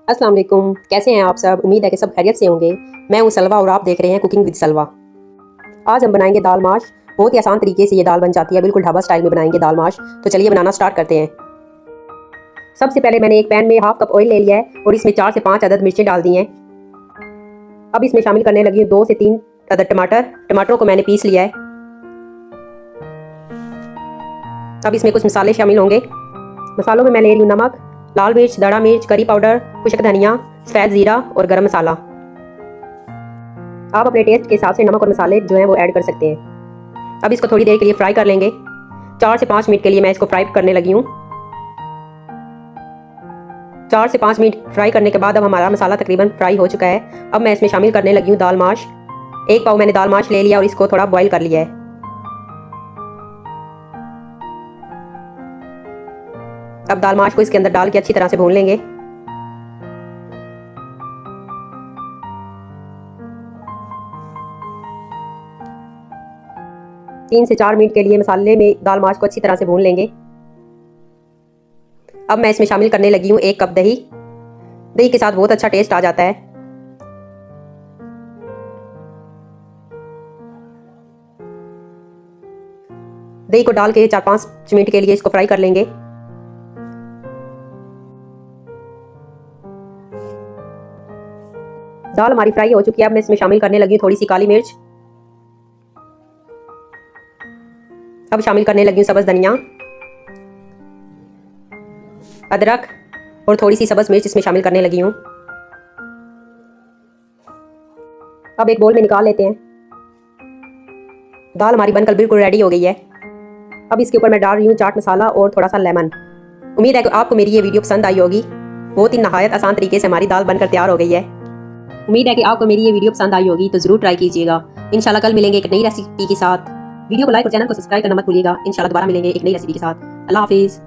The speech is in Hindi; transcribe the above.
अस्सलाम वालेकुम, कैसे हैं आप सब। उम्मीद है कि सब खैरियत से होंगे। मैं हूं सलवा और आप देख रहे हैं कुकिंग विद सलवा। आज हम बनाएंगे दाल माश। बहुत ही आसान तरीके से ये दाल बन जाती है, बिल्कुल ढाबा स्टाइल में बनाएंगे दाल माश। तो चलिए बनाना स्टार्ट करते हैं। सबसे पहले मैंने एक पैन में हाफ कप ऑयल ले लिया है और इसमें 4 से 5 अदद मिर्चें डाल दी हैं। अब इसमें शामिल करने लगी हूँ 2 से 3 अदद टमाटरों को मैंने पीस लिया है। अब इसमें कुछ मसाले शामिल होंगे। मसालों में मैं ले रही हूँ नमक, लाल मिर्च, दड़ा मिर्च, करी पाउडर, खुश्क धनिया, सफ़ेद ज़ीरा और गरम मसाला। आप अपने टेस्ट के हिसाब से नमक और मसाले जो हैं वो ऐड कर सकते हैं। अब इसको थोड़ी देर के लिए फ्राई कर लेंगे। 4 से 5 मिनट के लिए मैं इसको फ्राई करने लगी हूँ। 4 से 5 मिनट फ्राई करने के बाद अब हमारा मसाला तकरीबन फ्राई हो चुका है। अब मैं इसमें शामिल करने लगी हूँ दाल माश। 1 पाव मैंने दाल माश ले लिया और इसको थोड़ा बॉईल कर लिया है। अब दाल माश को इसके अंदर डाल के अच्छी तरह से भून लेंगे। तीन से 4 मिनट के लिए मसाले में दाल माश को अच्छी तरह से भून लेंगे। अब मैं इसमें शामिल करने लगी हूँ 1 कप दही। दही के साथ बहुत अच्छा टेस्ट आ जाता है। दही को डाल के 4-5 मिनट के लिए इसको फ्राई कर लेंगे। दाल हमारी फ्राई हो चुकी है। अब मैं इसमें शामिल करने लगी हूँ थोड़ी सी काली मिर्च। अब शामिल करने लगी हूँ सब्ज़ धनिया, अदरक और थोड़ी सी सब्ज़ मिर्च इसमें शामिल करने लगी हूँ। अब एक बोल में निकाल लेते हैं। दाल हमारी बनकर बिल्कुल रेडी हो गई है। अब इसके ऊपर मैं डाल रही हूँ चाट मसाला और थोड़ा सा लेमन। उम्मीद है कि आपको मेरी ये वीडियो पसंद आई होगी। बहुत ही नहायत आसान तरीके से हमारी दाल बनकर तैयार हो गई है। उम्मीद है कि आपको मेरी ये वीडियो पसंद आई होगी, तो ज़रूर ट्राई कीजिएगा। इंशाल्लाह कल मिलेंगे एक नई रेसिपी के साथ। वीडियो को लाइक और चैनल को सब्सक्राइब करना मत भूलिएगा। इंशाल्लाह दोबारा मिलेंगे एक नई रेसिपी के साथ। अल्लाह हाफिज़।